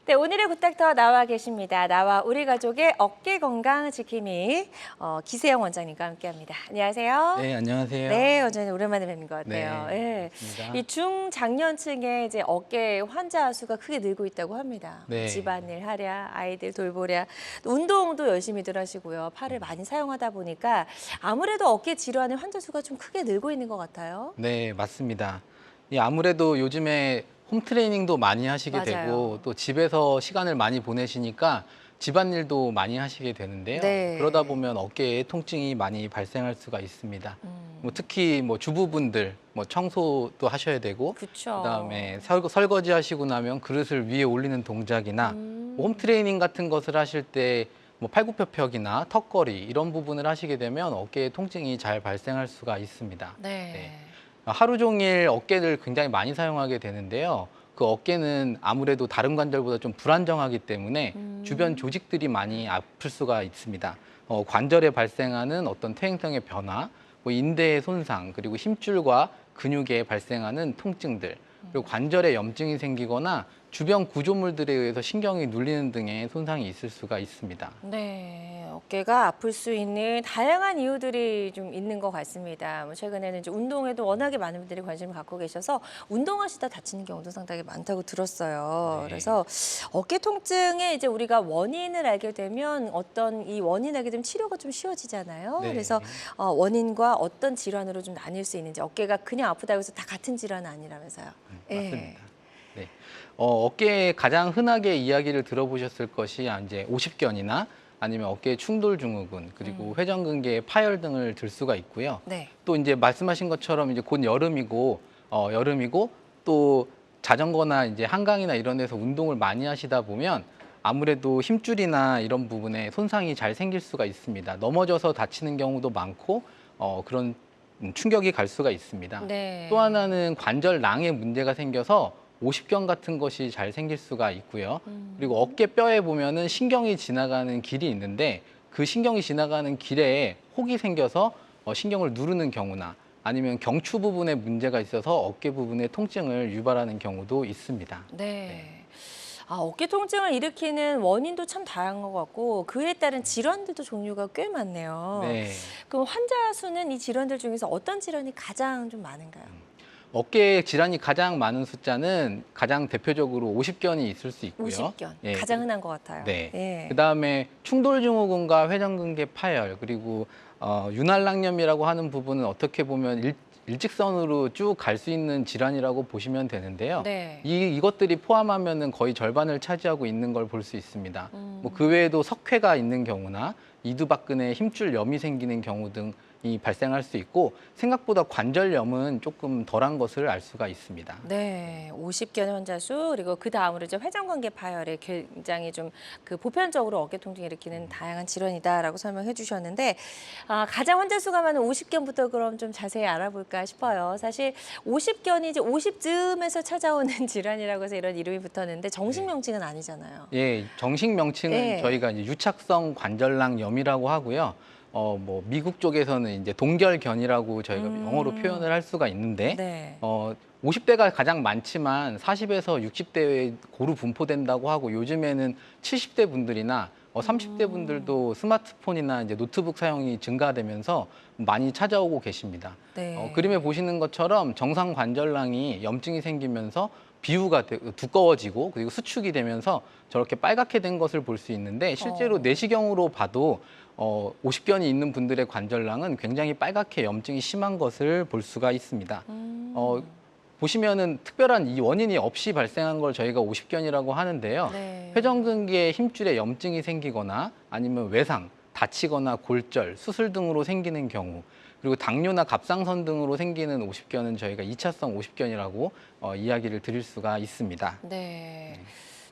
네, 오늘의 굿닥터 나와 계십니다. 나와 우리 가족의 어깨 건강 지킴이 기세영 원장님과 함께합니다. 안녕하세요. 네, 안녕하세요. 네, 원장님 오랜만에 뵙는 것 같아요. 네, 예. 맞습니다. 이 중장년층에 이제 어깨 환자 수가 크게 늘고 있다고 합니다. 네. 집안일 하랴, 아이들 돌보랴, 또 운동도 열심히들 하시고요. 팔을 많이 사용하다 보니까 아무래도 어깨 질환의 환자 수가 좀 크게 늘고 있는 것 같아요. 네, 맞습니다. 아무래도 요즘에 홈 트레이닝도 많이 하시게 맞아요. 되고 또 집에서 시간을 많이 보내시니까 집안일도 많이 하시게 되는데요. 네. 그러다 보면 어깨에 통증이 많이 발생할 수가 있습니다. 음. 특히 주부분들 청소도 하셔야 되고 그쵸. 그다음에 설거지 하시고 나면 그릇을 위에 올리는 동작이나 홈 트레이닝 같은 것을 하실 때 팔굽혀펴기나 턱걸이 이런 부분을 하시게 되면 어깨에 통증이 잘 발생할 수가 있습니다. 네. 네. 하루 종일 어깨를 굉장히 많이 사용하게 되는데요. 그 어깨는 아무래도 다른 관절보다 좀 불안정하기 때문에 주변 조직들이 많이 아플 수가 있습니다. 관절에 발생하는 어떤 퇴행성의 변화, 인대의 손상, 그리고 힘줄과 근육에 발생하는 통증들, 그리고 관절에 염증이 생기거나 주변 구조물들에 의해서 신경이 눌리는 등의 손상이 있을 수가 있습니다. 네, 어깨가 아플 수 있는 다양한 이유들이 좀 있는 것 같습니다. 최근에는 이제 운동에도 워낙에 많은 분들이 관심을 갖고 계셔서 운동하시다 다치는 경우도 상당히 많다고 들었어요. 네. 그래서 어깨 통증에 이제 우리가 원인을 알게 되면 어떤 이 원인 알게 되면 치료가 좀 쉬워지잖아요. 네. 그래서 원인과 어떤 질환으로 좀 나뉠 수 있는지 어깨가 그냥 아프다고 해서 다 같은 질환은 아니라면서요. 예. 맞습니다. 네. 어깨에 가장 흔하게 이야기를 들어보셨을 것이 이제 오십견이나 아니면 어깨 충돌 증후군, 그리고 회전근개 파열 등을 들 수가 있고요. 네. 또 이제 말씀하신 것처럼 이제 곧 여름이고 또 자전거나 이제 한강이나 이런 데서 운동을 많이 하시다 보면 아무래도 힘줄이나 이런 부분에 손상이 잘 생길 수가 있습니다. 넘어져서 다치는 경우도 많고 그런 충격이 갈 수가 있습니다. 네. 또 하나는 관절낭에 문제가 생겨서 오십견 같은 것이 잘 생길 수가 있고요. 그리고 어깨 뼈에 보면은 신경이 지나가는 길이 있는데 그 신경이 지나가는 길에 혹이 생겨서 신경을 누르는 경우나 아니면 경추 부분에 문제가 있어서 어깨 부분에 통증을 유발하는 경우도 있습니다. 네. 어깨 통증을 일으키는 원인도 참 다양한 것 같고 그에 따른 질환들도 종류가 꽤 많네요. 네. 그럼 환자 수는 이 질환들 중에서 어떤 질환이 가장 좀 많은가요? 어깨 질환이 가장 많은 숫자는 가장 대표적으로 오십견이 있을 수 있고요. 50견. 예. 가장 흔한 것 같아요. 네. 예. 그다음에 충돌증후군과 회전근개 파열, 그리고 윤활락염이라고 하는 부분은 어떻게 보면 일직선으로 쭉 갈 수 있는 질환이라고 보시면 되는데요. 네. 이것들이 포함하면은 거의 절반을 차지하고 있는 걸 볼 수 있습니다. 그 외에도 석회가 있는 경우나 이두박근에 힘줄염이 생기는 경우 등이 발생할 수 있고 생각보다 관절염은 조금 덜한 것을 알 수가 있습니다. 네, 50견 환자 수 그리고 그 다음으로 이제 회전근개 파열이 굉장히 좀 그 보편적으로 어깨 통증을 일으키는 다양한 질환이다라고 설명해 주셨는데 가장 환자 수가 많은 50견부터 그럼 좀 자세히 알아볼까 싶어요. 사실 50견이 이제 50쯤에서 찾아오는 질환이라고 해서 이런 이름이 붙었는데 정식 명칭은 아니잖아요. 예, 정식 명칭은 네. 저희가 이제 유착성 관절낭염이라고 하고요. 미국 쪽에서는 이제 동결견이라고 저희가 영어로 표현을 할 수가 있는데, 네. 50대가 가장 많지만 40에서 60대에 고루 분포된다고 하고 요즘에는 70대 분들이나 30대 분들도 스마트폰이나 이제 노트북 사용이 증가되면서 많이 찾아오고 계십니다. 네. 그림에 보시는 것처럼 정상 관절낭이 염증이 생기면서 비우가 두꺼워지고 그리고 수축이 되면서 저렇게 빨갛게 된 것을 볼 수 있는데 실제로 내시경으로 봐도 50견이 있는 분들의 관절낭은 굉장히 빨갛게 염증이 심한 것을 볼 수가 있습니다. 보시면은 특별한 이 원인이 없이 발생한 걸 저희가 50견이라고 하는데요. 네. 회전근개 힘줄에 염증이 생기거나 아니면 외상, 다치거나 골절, 수술 등으로 생기는 경우 그리고 당뇨나 갑상선 등으로 생기는 50견은 저희가 2차성 50견이라고 이야기를 드릴 수가 있습니다. 네.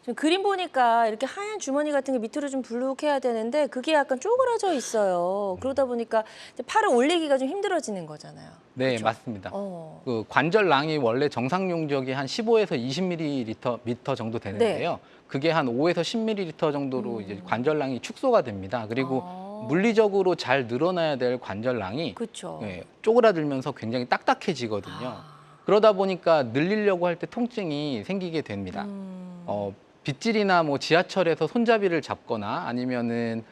지금 그림 보니까 이렇게 하얀 주머니 같은 게 밑으로 좀 불룩해야 되는데 그게 약간 쪼그라져 있어요. 그러다 보니까 이제 팔을 올리기가 좀 힘들어지는 거잖아요. 네, 그렇죠? 맞습니다. 어. 그 관절낭이 원래 정상 용적이 한 15에서 20ml 정도 되는데요. 그게 한 5에서 10ml 정도로 이제 관절낭이 축소가 됩니다. 그리고 물리적으로 잘 늘어나야 될 관절낭이 그렇죠. 쪼그라들면서 굉장히 딱딱해지거든요. 그러다 보니까 늘리려고 할 때 통증이 생기게 됩니다. 빗질이나 뭐 지하철에서 손잡이를 잡거나 아니면은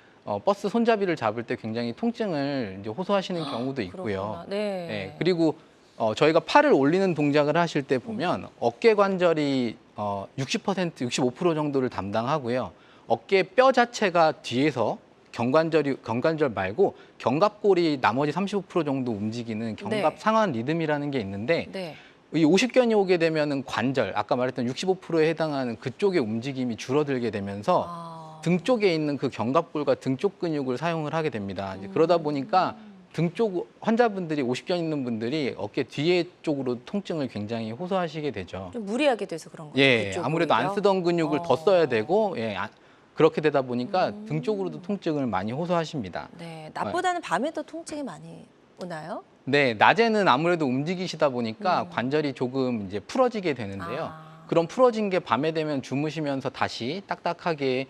버스 손잡이를 잡을 때 굉장히 통증을 이제 호소하시는 경우도 있고요. 그렇구나. 네. 네, 그리고 저희가 팔을 올리는 동작을 하실 때 보면 어깨 관절이 60%, 65% 정도를 담당하고요. 어깨 뼈 자체가 뒤에서 견관절 말고 견갑골이 나머지 35% 정도 움직이는 견갑 네. 상완 리듬이라는 게 있는데 네. 이 오십견이 오게 되면은 관절, 아까 말했던 65%에 해당하는 그쪽의 움직임이 줄어들게 되면서 아. 등 쪽에 있는 그 견갑골과 등 쪽 근육을 사용을 하게 됩니다. 이제 그러다 보니까 등 쪽 환자분들이 오십견 있는 분들이 어깨 뒤에 쪽으로 통증을 굉장히 호소하시게 되죠. 좀 무리하게 돼서 그런 거죠. 예, 그쪽으로 아무래도 안 오히려? 쓰던 근육을 더 써야 되고, 그렇게 되다 보니까 음. 등 쪽으로도 통증을 많이 호소하십니다. 네. 낮보다는 밤에 더 통증이 많이 오나요? 네, 낮에는 아무래도 움직이시다 보니까 관절이 조금 이제 풀어지게 되는데요. 아. 그런 풀어진 게 밤에 되면 주무시면서 다시 딱딱하게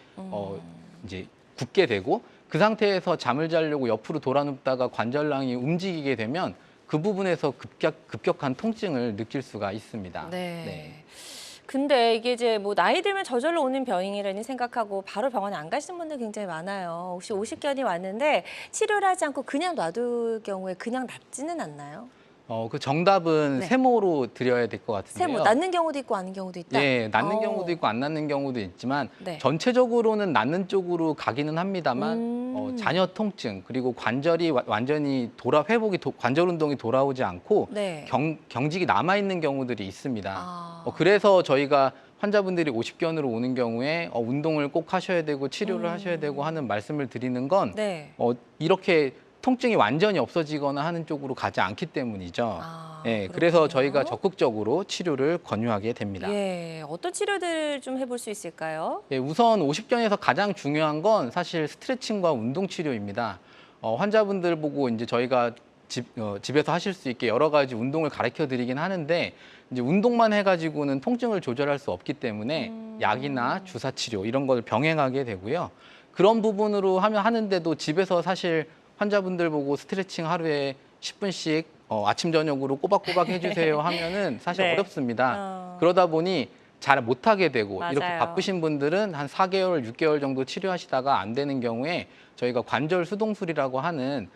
이제 굳게 되고 그 상태에서 잠을 자려고 옆으로 돌아 눕다가 관절낭이 움직이게 되면 그 부분에서 급격한 통증을 느낄 수가 있습니다. 네. 근데 이게 이제 뭐 나이 들면 저절로 오는 병이라니 생각하고 바로 병원에 안 가시는 분들 굉장히 많아요. 혹시 오십견이 왔는데 치료를 하지 않고 그냥 놔둘 경우에 그냥 낫지는 않나요? 그 정답은 네. 세모로 드려야 될 것 같은데요. 세모 낫는 경우도 있고 아닌 경우도 있다. 예, 낫는 어. 경우도 있고 안 낫는 경우도 있지만 네. 전체적으로는 낫는 쪽으로 가기는 합니다만 잔여 통증 그리고 관절이 완전히 관절 운동이 돌아오지 않고 네. 경직이 남아 있는 경우들이 있습니다. 아. 그래서 저희가 환자분들이 오십견으로 오는 경우에 운동을 꼭 하셔야 되고 치료를 하셔야 되고 하는 말씀을 드리는 건 네. 이렇게 통증이 완전히 없어지거나 하는 쪽으로 가지 않기 때문이죠. 아, 예, 그래서 그렇군요. 저희가 적극적으로 치료를 권유하게 됩니다. 예. 어떤 치료들을 좀 해볼 수 있을까요? 예, 우선 오십견에서 가장 중요한 건 사실 스트레칭과 운동 치료입니다. 환자분들 보고 이제 저희가 집에서 하실 수 있게 여러 가지 운동을 가르쳐 드리긴 하는데 이제 운동만 해가지고는 통증을 조절할 수 없기 때문에 약이나 주사 치료 이런 걸 병행하게 되고요. 그런 부분으로 하는데도 집에서 사실 환자분들 보고 스트레칭 하루에 10분씩 아침 저녁으로 꼬박꼬박 해주세요 하면은 사실 네. 어렵습니다. 그러다 보니 잘 못하게 되고 맞아요. 이렇게 바쁘신 분들은 한 4개월, 6개월 정도 치료하시다가 안 되는 경우에 저희가 관절 수동술이라고 하는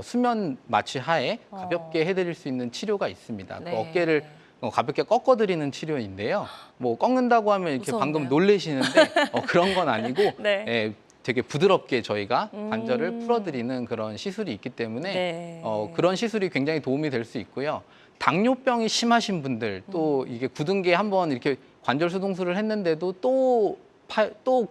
수면 마취 하에 가볍게 해드릴 수 있는 치료가 있습니다. 네. 그 어깨를 가볍게 꺾어드리는 치료인데요. 뭐 꺾는다고 하면 이렇게 무서운데요. 방금 놀라시는데 그런 건 아니고 네. 예, 되게 부드럽게 저희가 관절을 풀어드리는 그런 시술이 있기 때문에 네. 그런 시술이 굉장히 도움이 될 수 있고요. 당뇨병이 심하신 분들 또 이게 굳은 게 한번 이렇게 관절 수동술을 했는데도 또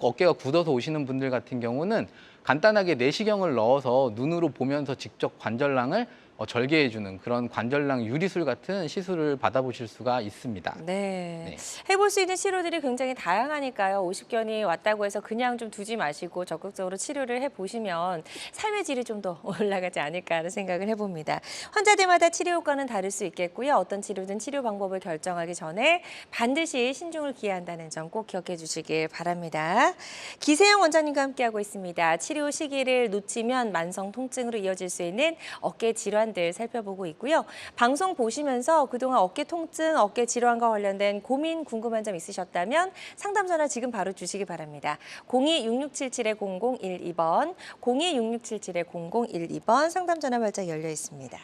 어깨가 굳어서 오시는 분들 같은 경우는 간단하게 내시경을 넣어서 눈으로 보면서 직접 관절낭을 절개해주는 그런 관절낭 유리술 같은 시술을 받아보실 수가 있습니다. 네. 네. 해볼 수 있는 치료들이 굉장히 다양하니까요. 오십견이 왔다고 해서 그냥 좀 두지 마시고 적극적으로 치료를 해보시면 삶의 질이 좀 더 올라가지 않을까 하는 생각을 해봅니다. 환자들마다 치료 효과는 다를 수 있겠고요. 어떤 치료든 치료 방법을 결정하기 전에 반드시 신중을 기해한다는 점 꼭 기억해 주시길 바랍니다. 기세영 원장님과 함께하고 있습니다. 치료 시기를 놓치면 만성 통증으로 이어질 수 있는 어깨 질환들 살펴보고 있고요. 방송 보시면서 그동안 어깨 통증, 어깨 질환과 관련된 고민, 궁금한 점 있으셨다면 상담 전화 지금 바로 주시기 바랍니다. 02-6677-0012번, 02-6677-0012번 상담 전화 발작 열려 있습니다.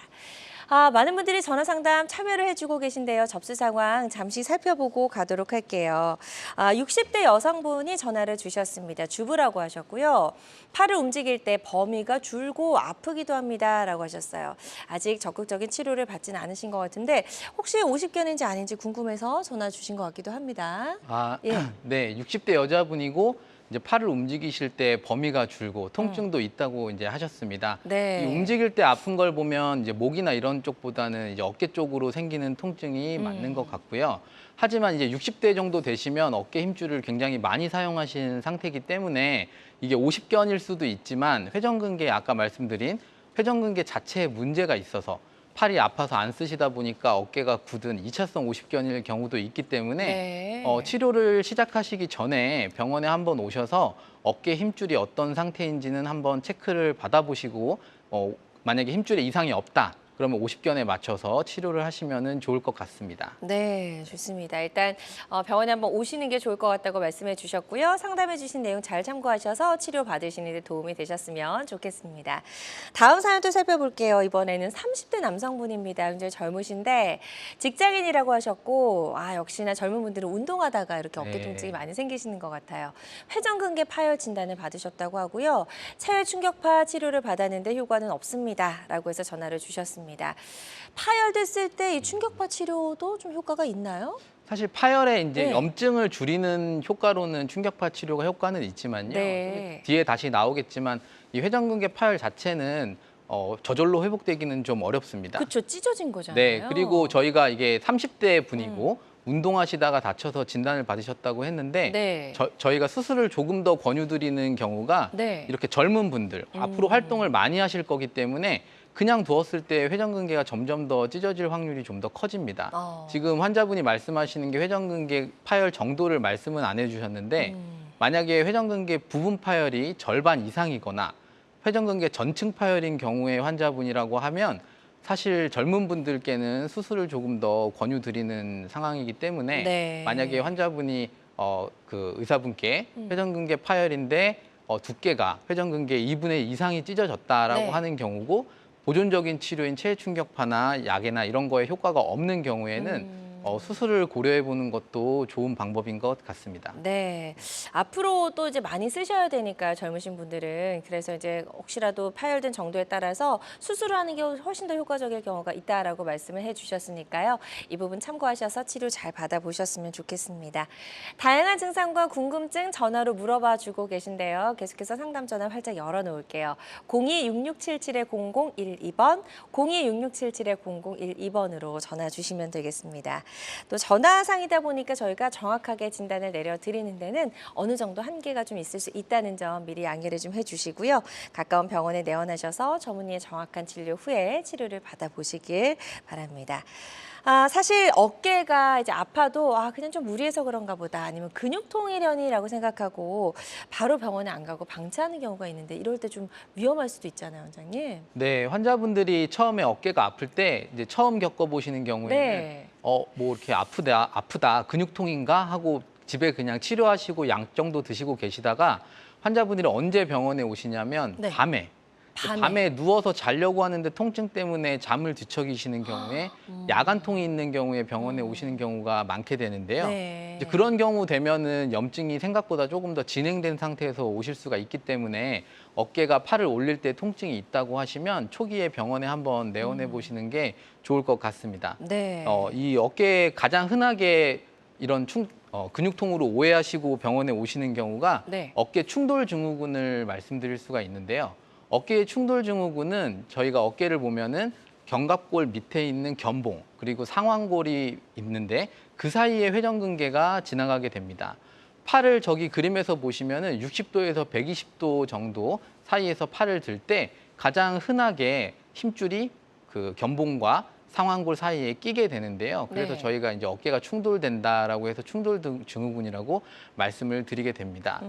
많은 분들이 전화 상담 참여를 해주고 계신데요. 접수 상황 잠시 살펴보고 가도록 할게요. 60대 여성분이 전화를 주셨습니다. 주부라고 하셨고요. 팔을 움직일 때 범위가 줄고 아프기도 합니다라고 하셨어요. 아직 적극적인 치료를 받지는 않으신 것 같은데 혹시 오십견인지 아닌지 궁금해서 전화 주신 것 같기도 합니다. 예. 네, 60대 여자분이고 이제 팔을 움직이실 때 범위가 줄고 통증도 있다고 이제 하셨습니다. 네. 이 움직일 때 아픈 걸 보면 이제 목이나 이런 쪽보다는 이제 어깨 쪽으로 생기는 통증이 맞는 것 같고요. 하지만 이제 60대 정도 되시면 어깨 힘줄을 굉장히 많이 사용하신 상태이기 때문에 이게 오십견일 수도 있지만 회전근개 아까 말씀드린 회전근개 자체에 문제가 있어서 팔이 아파서 안 쓰시다 보니까 어깨가 굳은 2차성 오십견일 경우도 있기 때문에 네. 치료를 시작하시기 전에 병원에 한번 오셔서 어깨 힘줄이 어떤 상태인지는 한번 체크를 받아보시고 만약에 힘줄에 이상이 없다. 그러면 50견에 맞춰서 치료를 하시면 좋을 것 같습니다. 네, 좋습니다. 일단 병원에 한번 오시는 게 좋을 것 같다고 말씀해 주셨고요. 상담해 주신 내용 잘 참고하셔서 치료 받으시는 데 도움이 되셨으면 좋겠습니다. 다음 사연도 살펴볼게요. 이번에는 30대 남성분입니다. 굉장히 젊으신데 직장인이라고 하셨고 역시나 젊은 분들은 운동하다가 이렇게 어깨 네. 통증이 많이 생기시는 것 같아요. 회전근개 파열 진단을 받으셨다고 하고요. 체외 충격파 치료를 받았는데 효과는 없습니다. 라고 해서 전화를 주셨습니다. 파열됐을 때 이 충격파 치료도 좀 효과가 있나요? 사실 파열에 이제 네. 염증을 줄이는 효과로는 충격파 치료가 효과는 있지만요. 네. 뒤에 다시 나오겠지만 이 회전근개 파열 자체는 저절로 회복되기는 좀 어렵습니다. 그렇죠. 찢어진 거잖아요. 네, 그리고 저희가 이게 30대 분이고 운동하시다가 다쳐서 진단을 받으셨다고 했는데 네. 저희가 수술을 조금 더 권유드리는 경우가 네. 이렇게 젊은 분들, 앞으로 활동을 많이 하실 거기 때문에 그냥 두었을 때 회전근개가 점점 더 찢어질 확률이 좀 더 커집니다. 지금 환자분이 말씀하시는 게 회전근개 파열 정도를 말씀은 안 해주셨는데 만약에 회전근개 부분 파열이 절반 이상이거나 회전근개 전층 파열인 경우의 환자분이라고 하면 사실 젊은 분들께는 수술을 조금 더 권유드리는 상황이기 때문에 네. 만약에 환자분이 그 의사분께 회전근개 파열인데 두께가 회전근개 2분의 2 이상이 찢어졌다라고 네. 하는 경우고 보존적인 치료인 체외 충격파나 약이나 이런 거에 효과가 없는 경우에는 수술을 고려해 보는 것도 좋은 방법인 것 같습니다. 네. 앞으로 또 이제 많이 쓰셔야 되니까요, 젊으신 분들은. 그래서 이제 혹시라도 파열된 정도에 따라서 수술을 하는 게 훨씬 더 효과적일 경우가 있다라고 말씀을 해주셨으니까요. 이 부분 참고하셔서 치료 잘 받아보셨으면 좋겠습니다. 다양한 증상과 궁금증 전화로 물어봐 주고 계신데요. 계속해서 상담 전화 활짝 열어놓을게요. 02-6677-0012번, 02-6677-0012번으로 전화 주시면 되겠습니다. 또 전화상이다 보니까 저희가 정확하게 진단을 내려드리는 데는 어느 정도 한계가 좀 있을 수 있다는 점 미리 양해를 좀 해주시고요. 가까운 병원에 내원하셔서 전문의의 정확한 진료 후에 치료를 받아보시길 바랍니다. 사실 어깨가 이제 아파도 그냥 좀 무리해서 그런가 보다 아니면 근육통이려니라고 생각하고 바로 병원에 안 가고 방치하는 경우가 있는데 이럴 때 좀 위험할 수도 있잖아요, 원장님. 네, 환자분들이 처음에 어깨가 아플 때 이제 처음 겪어보시는 경우에는 네. 뭐 이렇게 아프다, 근육통인가 하고 집에 그냥 치료하시고 약 정도 드시고 계시다가 환자분들이 언제 병원에 오시냐면 네. 밤에 누워서 자려고 하는데 통증 때문에 잠을 뒤척이시는 경우에 야간통이 있는 경우에 병원에 오시는 경우가 많게 되는데요. 네. 이제 그런 경우 되면은 염증이 생각보다 조금 더 진행된 상태에서 오실 수가 있기 때문에 어깨가 팔을 올릴 때 통증이 있다고 하시면 초기에 병원에 한번 내원해 보시는 게 좋을 것 같습니다. 네. 이 어깨에 가장 흔하게 이런 근육통으로 오해하시고 병원에 오시는 경우가 네. 어깨 충돌 증후군을 말씀드릴 수가 있는데요. 어깨의 충돌 증후군은 저희가 어깨를 보면은 견갑골 밑에 있는 견봉 그리고 상완골이 있는데 그 사이에 회전근개가 지나가게 됩니다. 팔을 저기 그림에서 보시면은 60도에서 120도 정도 사이에서 팔을 들 때 가장 흔하게 힘줄이 그 견봉과 상완골 사이에 끼게 되는데요. 그래서 네. 저희가 이제 어깨가 충돌된다라고 해서 충돌 증후군이라고 말씀을 드리게 됩니다.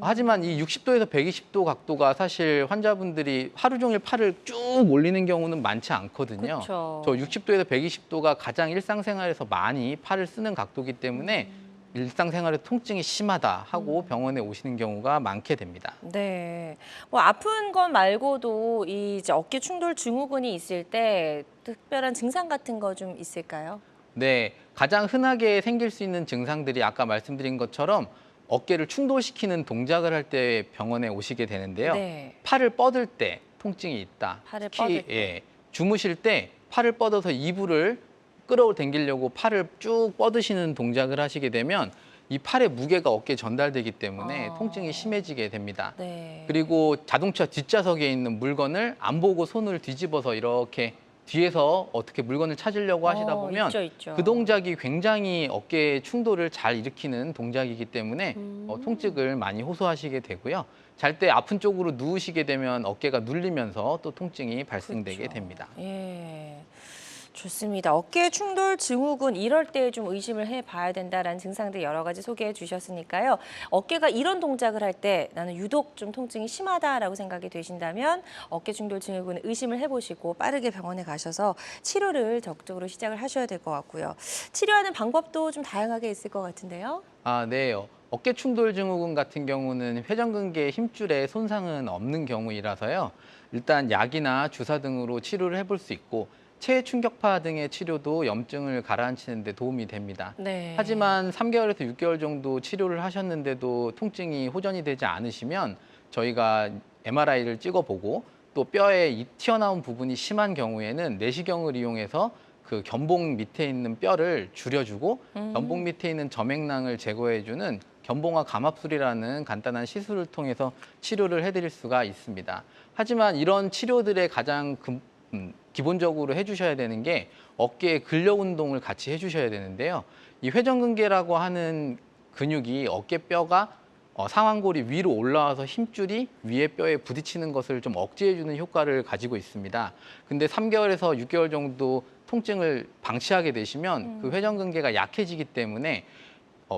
하지만 이 60도에서 120도 각도가 사실 환자분들이 하루 종일 팔을 쭉 올리는 경우는 많지 않거든요. 그쵸. 저 60도에서 120도가 가장 일상생활에서 많이 팔을 쓰는 각도이기 때문에 일상생활에 통증이 심하다 하고 병원에 오시는 경우가 많게 됩니다. 네. 뭐 아픈 것 말고도 이 이제 어깨 충돌 증후군이 있을 때 특별한 증상 같은 거 좀 있을까요? 네, 가장 흔하게 생길 수 있는 증상들이 아까 말씀드린 것처럼 어깨를 충돌시키는 동작을 할 때 병원에 오시게 되는데요. 네. 팔을 뻗을 때 통증이 있다. 팔을 특히 뻗을 때. 주무실 때 팔을 뻗어서 이불을 끌어당기려고 팔을 쭉 뻗으시는 동작을 하시게 되면 이 팔의 무게가 어깨에 전달되기 때문에 통증이 심해지게 됩니다. 네. 그리고 자동차 뒷좌석에 있는 물건을 안 보고 손을 뒤집어서 이렇게 뒤에서 어떻게 물건을 찾으려고 하시다 보면 있죠. 그 동작이 굉장히 어깨의 충돌을 잘 일으키는 동작이기 때문에 통증을 많이 호소하시게 되고요. 잘 때 아픈 쪽으로 누우시게 되면 어깨가 눌리면서 또 통증이 발생되게 그렇죠. 됩니다. 예. 좋습니다. 어깨 충돌 증후군 이럴 때 좀 의심을 해봐야 된다라는 증상들 여러 가지 소개해 주셨으니까요. 어깨가 이런 동작을 할 때 나는 유독 좀 통증이 심하다라고 생각이 되신다면 어깨 충돌 증후군 의심을 해보시고 빠르게 병원에 가셔서 치료를 적극적으로 시작을 하셔야 될 것 같고요. 치료하는 방법도 좀 다양하게 있을 것 같은데요. 아, 네. 어깨 충돌 증후군 같은 경우는 회전근개 힘줄에 손상은 없는 경우이라서요. 일단 약이나 주사 등으로 치료를 해볼 수 있고 체해 충격파 등의 치료도 염증을 가라앉히는 데 도움이 됩니다. 네. 하지만 3개월에서 6개월 정도 치료를 하셨는데도 통증이 호전이 되지 않으시면 저희가 MRI를 찍어보고 또 뼈에 튀어나온 부분이 심한 경우에는 내시경을 이용해서 그 견봉 밑에 있는 뼈를 줄여주고 견봉 밑에 있는 점액낭을 제거해주는 견봉화 감압술이라는 간단한 시술을 통해서 치료를 해드릴 수가 있습니다. 하지만 이런 치료들의 가장 기본적으로 해주셔야 되는 게 어깨 근력 운동을 같이 해주셔야 되는데요. 이 회전근개라고 하는 근육이 어깨뼈가 상완골이 위로 올라와서 힘줄이 위에 뼈에 부딪히는 것을 좀 억제해주는 효과를 가지고 있습니다. 근데 3개월에서 6개월 정도 통증을 방치하게 되시면 그 회전근개가 약해지기 때문에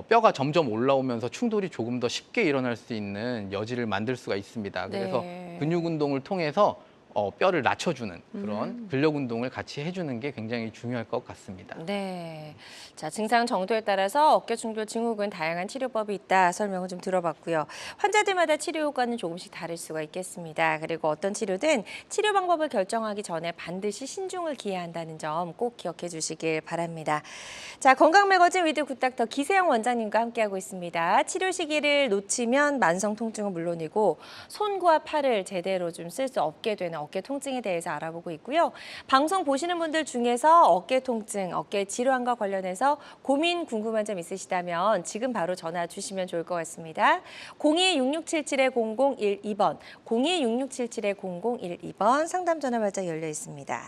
뼈가 점점 올라오면서 충돌이 조금 더 쉽게 일어날 수 있는 여지를 만들 수가 있습니다. 그래서 네. 근육 운동을 통해서 뼈를 낮춰주는 그런 근력 운동을 같이 해주는 게 굉장히 중요할 것 같습니다. 네. 자, 증상 정도에 따라서 어깨 충돌 증후군 다양한 치료법이 있다 설명을 좀 들어봤고요. 환자들마다 치료 효과는 조금씩 다를 수가 있겠습니다. 그리고 어떤 치료든 치료 방법을 결정하기 전에 반드시 신중을 기해야 한다는 점 꼭 기억해 주시길 바랍니다. 자, 건강 매거진 위드 굿닥터 기세영 원장님과 함께하고 있습니다. 치료 시기를 놓치면 만성 통증은 물론이고 손과 팔을 제대로 좀 쓸 수 없게 되는 어깨 통증에 대해서 알아보고 있고요. 방송 보시는 분들 중에서 어깨 통증, 어깨 질환과 관련해서 고민 궁금한 점 있으시다면 지금 바로 전화 주시면 좋을 것 같습니다. 02-6677-0012번, 02-6677-0012번 상담 전화 발작 열려 있습니다.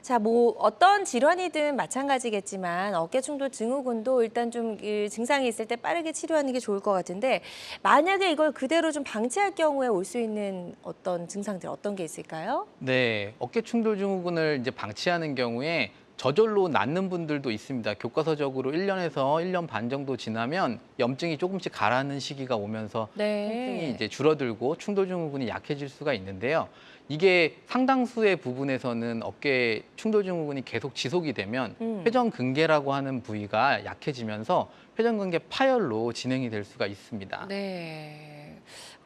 자, 뭐 어떤 질환이든 마찬가지겠지만 어깨 충돌 증후군도 일단 좀 증상이 있을 때 빠르게 치료하는 게 좋을 것 같은데 만약에 이걸 그대로 좀 방치할 경우에 올 수 있는 어떤 증상들 어떤 게 있을까요? 네, 어깨 충돌 증후군을 이제 방치하는 경우에 저절로 낫는 분들도 있습니다. 교과서적으로 1년에서 1년 반 정도 지나면 염증이 조금씩 가라앉는 시기가 오면서 통증이 이제 줄어들고 충돌 증후군이 약해질 수가 있는데요. 이게 상당수의 부분에서는 어깨 충돌 증후군이 계속 지속이 되면 회전근개라고 하는 부위가 약해지면서 회전근개 파열로 진행이 될 수가 있습니다. 네.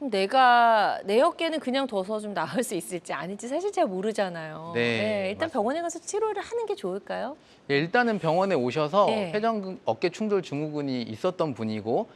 그럼 내 어깨는 그냥 둬서 좀 나을 수 있을지 아닐지 사실 잘 모르잖아요. 네, 일단 맞습니다. 병원에 가서 치료를 하는 게 좋을까요? 예, 일단은 병원에 오셔서 네. 어깨 충돌 증후군이 있었던 분이고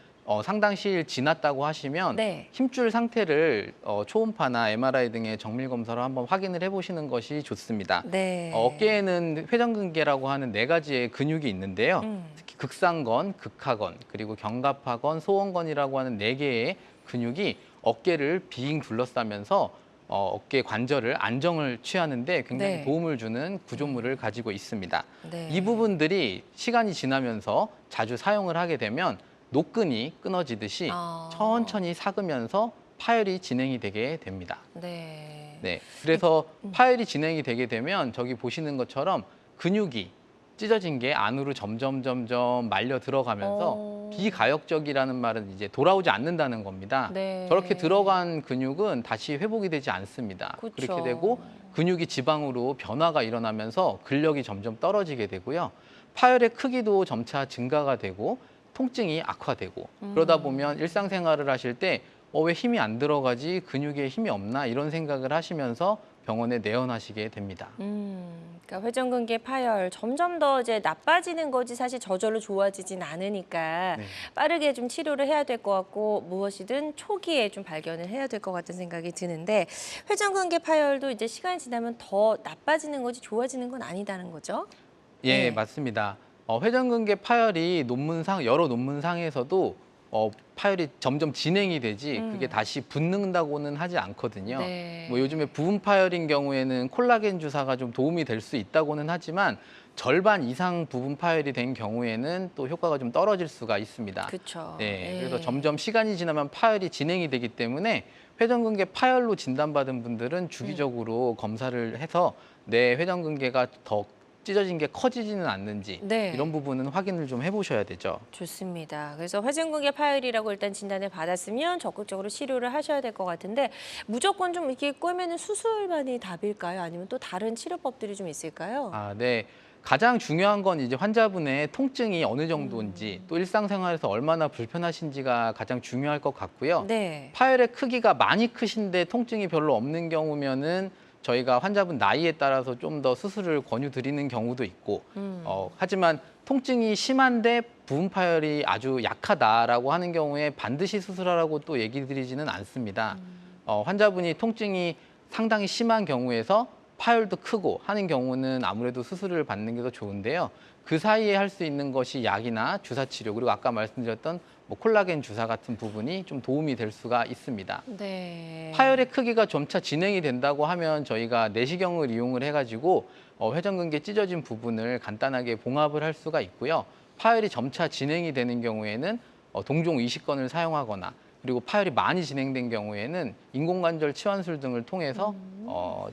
상당 시일 지났다고 하시면 네. 힘줄 상태를 초음파나 MRI 등의 정밀 검사로 한번 확인을 해보시는 것이 좋습니다. 네. 어깨에는 회전근개라고 하는 4가지의 근육이 있는데요. 특히 극상건, 극하건, 그리고 견갑하건, 소원건이라고 하는 4개의 근육이 어깨를 빙 둘러싸면서 어깨 관절을 안정을 취하는데 굉장히 네. 도움을 주는 구조물을 가지고 있습니다. 네. 이 부분들이 시간이 지나면서 자주 사용을 하게 되면 노끈이 끊어지듯이 아. 천천히 삭으면서 파열이 진행이 되게 됩니다. 네. 네, 그래서 파열이 진행이 되게 되면 저기 보시는 것처럼 근육이 찢어진 게 안으로 점점 말려 들어가면서 비가역적이라는 말은 이제 돌아오지 않는다는 겁니다. 네. 저렇게 들어간 근육은 다시 회복이 되지 않습니다. 그쵸. 그렇게 되고 근육이 지방으로 변화가 일어나면서 근력이 점점 떨어지게 되고요. 파열의 크기도 점차 증가가 되고 통증이 악화되고 그러다 보면 일상생활을 하실 때 왜 힘이 안 들어가지? 근육에 힘이 없나? 이런 생각을 하시면서 병원에 내원하시게 됩니다. 그러니까 회전근개 파열 점점 더 이제 나빠지는 거지 사실 저절로 좋아지진 않으니까 네. 빠르게 좀 치료를 해야 될 것 같고 무엇이든 초기에 좀 발견을 해야 될 것 같은 생각이 드는데 회전근개 파열도 이제 시간이 지나면 더 나빠지는 거지 좋아지는 건 아니다는 거죠? 예, 네. 맞습니다. 회전근개 파열이 여러 논문상에서도 파열이 점점 진행이 되지 그게 다시 붙는다고는 하지 않거든요. 네. 뭐 요즘에 부분 파열인 경우에는 콜라겐 주사가 좀 도움이 될 수 있다고는 하지만 절반 이상 부분 파열이 된 경우에는 또 효과가 좀 떨어질 수가 있습니다. 그렇죠. 네, 그래서 점점 시간이 지나면 파열이 진행이 되기 때문에 회전근개 파열로 진단받은 분들은 주기적으로 검사를 해서 내 회전근개가 더 찢어진 게 커지지는 않는지 네. 이런 부분은 확인을 좀 해보셔야 되죠. 좋습니다. 그래서 회전근개 파열이라고 일단 진단을 받았으면 적극적으로 치료를 하셔야 될 것 같은데 무조건 좀 이렇게 꿰매는 수술만이 답일까요? 아니면 또 다른 치료법들이 좀 있을까요? 아, 네. 가장 중요한 건 이제 환자분의 통증이 어느 정도인지 또 일상생활에서 얼마나 불편하신지가 가장 중요할 것 같고요. 네. 파열의 크기가 많이 크신데 통증이 별로 없는 경우면은 저희가 환자분 나이에 따라서 좀 더 수술을 권유드리는 경우도 있고, 하지만 통증이 심한데 부분 파열이 아주 약하다라고 하는 경우에 반드시 수술하라고 또 얘기 드리지는 않습니다. 환자분이 통증이 상당히 심한 경우에서 파열도 크고 하는 경우는 아무래도 수술을 받는 게 더 좋은데요. 그 사이에 할 수 있는 것이 약이나 주사 치료, 그리고 아까 말씀드렸던 뭐 콜라겐 주사 같은 부분이 좀 도움이 될 수가 있습니다. 네. 파열의 크기가 점차 진행이 된다고 하면 저희가 내시경을 이용을 해가지고 회전근개 찢어진 부분을 간단하게 봉합을 할 수가 있고요. 파열이 점차 진행이 되는 경우에는 동종 이식건을 사용하거나, 그리고 파열이 많이 진행된 경우에는 인공관절 치환술 등을 통해서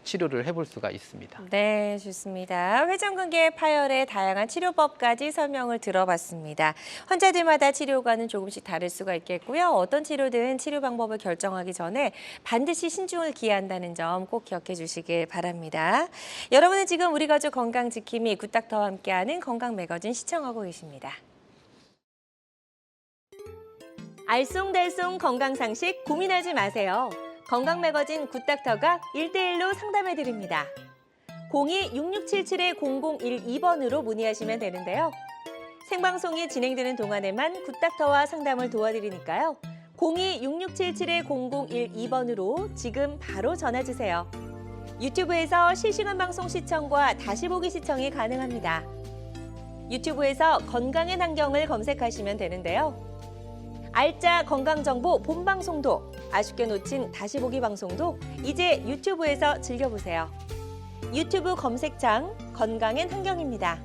치료를 해볼 수가 있습니다. 네, 좋습니다. 회전근개 파열의 다양한 치료법까지 설명을 들어봤습니다. 환자들마다 치료과는 조금씩 다를 수가 있겠고요. 어떤 치료든 치료 방법을 결정하기 전에 반드시 신중을 기한다는 점 꼭 기억해 주시길 바랍니다. 여러분은 지금 우리 가족 건강 지킴이 굿닥터와 함께하는 건강 매거진 시청하고 계십니다. 알쏭달쏭 건강상식 고민하지 마세요. 건강 매거진 굿닥터가 1대1로 상담해 드립니다. 02-6677-0012번으로 문의하시면 되는데요. 생방송이 진행되는 동안에만 굿닥터와 상담을 도와드리니까요. 02-6677-0012번으로 지금 바로 전화 주세요. 유튜브에서 실시간 방송 시청과 다시 보기 시청이 가능합니다. 유튜브에서 건강의 환경을 검색하시면 되는데요. 알짜 건강정보 본방송도, 아쉽게 놓친 다시 보기 방송도 이제 유튜브에서 즐겨보세요. 유튜브 검색창 건강엔 환경입니다.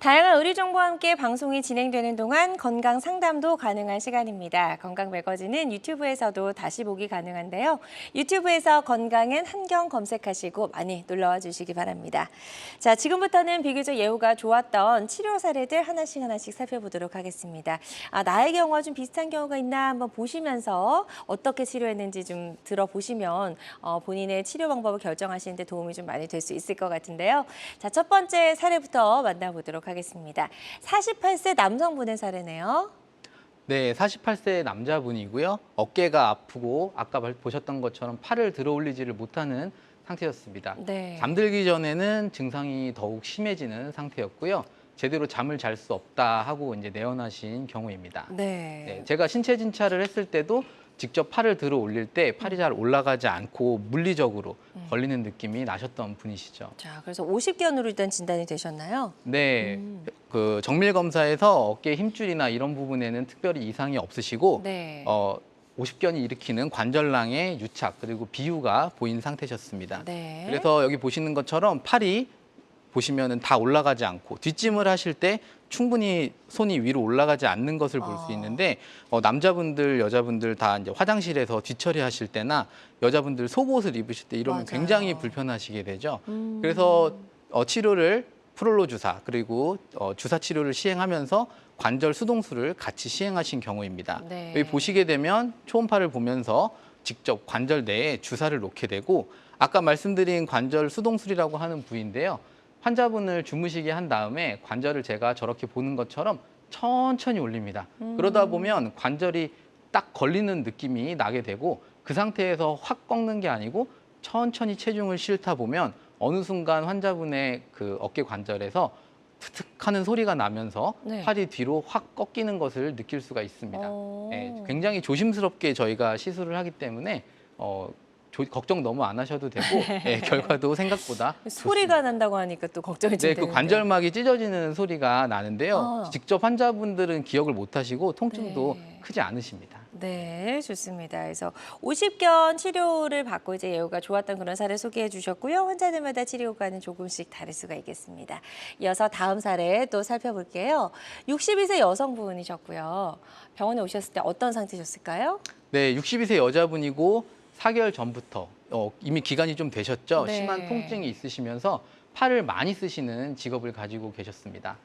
다양한 의료 정보와 함께 방송이 진행되는 동안 건강 상담도 가능한 시간입니다. 건강 매거진은 유튜브에서도 다시 보기 가능한데요. 유튜브에서 건강엔 환경 검색하시고 많이 놀러와 주시기 바랍니다. 자, 지금부터는 비교적 예후가 좋았던 치료 사례들 하나씩 살펴보도록 하겠습니다. 나의 경우와 좀 비슷한 경우가 있나 한번 보시면서 어떻게 치료했는지 좀 들어보시면 본인의 치료 방법을 결정하시는 데 도움이 좀 많이 될 수 있을 것 같은데요. 자, 첫 번째 사례부터 만나보도록 하겠습니다. 48세 남성분의 사례네요. 네, 48세 남자분이고요. 어깨가 아프고 아까 보셨던 것처럼 팔을 들어 올리지를 못하는 상태였습니다. 네. 잠들기 전에는 증상이 더욱 심해지는 상태였고요. 제대로 잠을 잘 수 없다 하고 이제 내원하신 경우입니다. 네. 네, 제가 신체 진찰을 했을 때도 직접 팔을 들어 올릴 때 팔이 잘 올라가지 않고 물리적으로 걸리는 느낌이 나셨던 분이시죠. 자, 그래서 50견으로 일단 진단이 되셨나요? 네, 그 정밀 검사에서 어깨 힘줄이나 이런 부분에는 특별히 이상이 없으시고 네. 50견이 일으키는 관절낭의 유착 그리고 비유가 보인 상태셨습니다. 네. 그래서 여기 보시는 것처럼 팔이 보시면은 다 올라가지 않고 뒷짐을 하실 때 충분히 손이 위로 올라가지 않는 것을 볼 수 있는데 남자분들, 여자분들 다 이제 화장실에서 뒤처리하실 때나 여자분들 속옷을 입으실 때 이러면 맞아요. 굉장히 불편하시게 되죠. 그래서 치료를 프롤로 주사 그리고 주사 치료를 시행하면서 관절 수동수를 같이 시행하신 경우입니다. 네. 여기 보시게 되면 초음파를 보면서 직접 관절 내에 주사를 놓게 되고 아까 말씀드린 관절 수동술이라고 하는 부위인데요. 환자분을 주무시게 한 다음에 관절을 제가 저렇게 보는 것처럼 천천히 올립니다. 그러다 보면 관절이 딱 걸리는 느낌이 나게 되고 그 상태에서 확 꺾는 게 아니고 천천히 체중을 실다 보면 어느 순간 환자분의 그 어깨 관절에서 툭툭 하는 소리가 나면서 네. 팔이 뒤로 확 꺾이는 것을 느낄 수가 있습니다. 어. 굉장히 조심스럽게 저희가 시술을 하기 때문에 걱정 너무 안 하셔도 되고 결과도 생각보다 소리가 난다고 하니까 또 걱정이 좀 네, 그 되는데요. 관절막이 찢어지는 소리가 나는데요. 아. 직접 환자분들은 기억을 못 하시고 통증도 네. 크지 않으십니다. 네, 좋습니다. 그래서 50견 치료를 받고 이제 예후가 좋았던 그런 사례 소개해 주셨고요. 환자들마다 치료 효과는 조금씩 다를 수가 있겠습니다. 이어서 다음 사례 또 살펴볼게요. 62세 여성분이셨고요. 병원에 오셨을 때 어떤 상태셨을까요? 네, 62세 여자분이고 4개월 전부터 이미 기간이 좀 되셨죠. 네. 심한 통증이 있으시면서 팔을 많이 쓰시는 직업을 가지고 계셨습니다.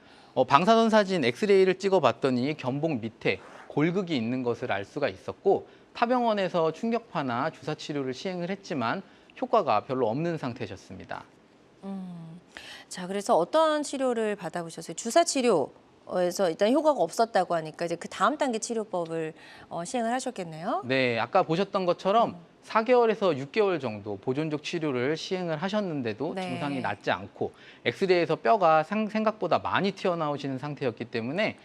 방사선 사진 엑스레이를 찍어봤더니 견복 밑에 골극이 있는 것을 알 수가 있었고 타병원에서 충격파나 주사 치료를 시행을 했지만 효과가 별로 없는 상태셨습니다. 자, 그래서 어떤 치료를 받아보셨어요? 주사 치료에서 일단 효과가 없었다고 하니까 이제 그 다음 단계 치료법을 시행을 하셨겠네요. 네, 아까 보셨던 것처럼 4개월에서 6개월 정도 보존적 치료를 시행을 하셨는데도 네. 증상이 낫지 않고 엑스레이에서 뼈가 생각보다 많이 튀어나오시는 상태였기 때문에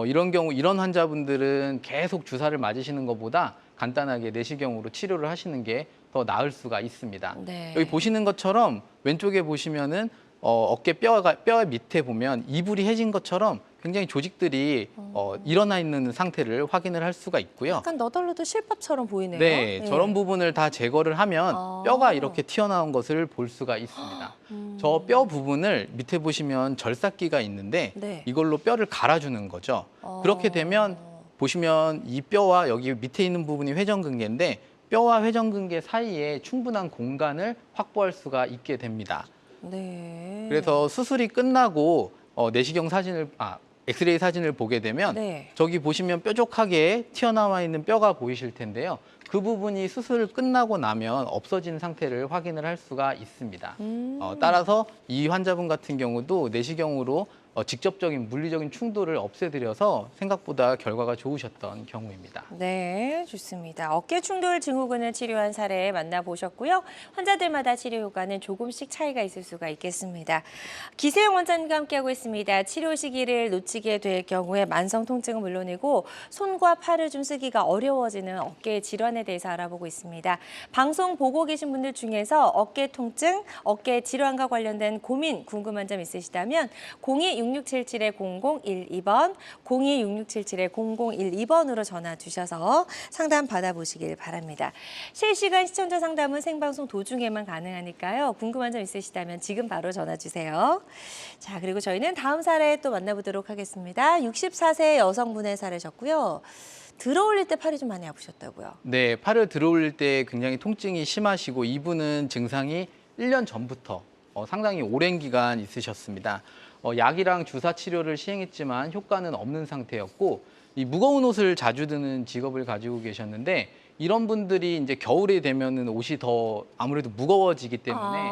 이런 경우 이런 환자분들은 계속 주사를 맞으시는 것보다 간단하게 내시경으로 치료를 하시는 게 더 나을 수가 있습니다. 네. 여기 보시는 것처럼 왼쪽에 보시면은 어깨 뼈 밑에 보면 이불이 해진 것처럼 굉장히 조직들이 일어나 있는 상태를 확인을 할 수가 있고요. 약간 너덜너덜 실밥처럼 보이네요. 네, 예. 저런 부분을 다 제거를 하면 아. 뼈가 이렇게 튀어나온 것을 볼 수가 있습니다. 저 뼈 부분을 밑에 보시면 절삭기가 있는데 네. 이걸로 뼈를 갈아주는 거죠. 그렇게 되면 보시면 이 뼈와 여기 밑에 있는 부분이 회전근개인데 뼈와 회전근개 사이에 충분한 공간을 확보할 수가 있게 됩니다. 네. 그래서 수술이 끝나고 내시경 사진을 엑스레이 사진을 보게 되면 네. 저기 보시면 뾰족하게 튀어나와 있는 뼈가 보이실 텐데요. 그 부분이 수술을 끝나고 나면 없어진 상태를 확인을 할 수가 있습니다. 따라서 이 환자분 같은 경우도 내시경으로 직접적인 물리적인 충돌을 없애드려서 생각보다 결과가 좋으셨던 경우입니다. 네, 좋습니다. 어깨 충돌 증후군을 치료한 사례 만나보셨고요. 환자들마다 치료 효과는 조금씩 차이가 있을 수가 있겠습니다. 기세영 원장님과 함께하고 있습니다. 치료 시기를 놓치게 될 경우에 만성 통증은 물론이고 손과 팔을 좀 쓰기가 어려워지는 어깨 질환에 대해서 알아보고 있습니다. 방송 보고 계신 분들 중에서 어깨 통증, 어깨 질환과 관련된 고민, 궁금한 점 있으시다면 02-6677-0012번, 02-6677-0012번으로 전화 주셔서 상담 받아보시길 바랍니다. 실시간 시청자 상담은 생방송 도중에만 가능하니까요. 궁금한 점 있으시다면 지금 바로 전화 주세요. 자, 그리고 저희는 다음 사례 또 만나보도록 하겠습니다. 64세 여성분의 사례셨고요. 들어올릴 때 팔이 좀 많이 아프셨다고요? 네, 팔을 들어올릴 때 굉장히 통증이 심하시고 이분은 증상이 1년 전부터 상당히 오랜 기간 있으셨습니다. 약이랑 주사 치료를 시행했지만 효과는 없는 상태였고 이 무거운 옷을 자주 드는 직업을 가지고 계셨는데 이런 분들이 이제 겨울에 되면은 옷이 더 아무래도 무거워지기 때문에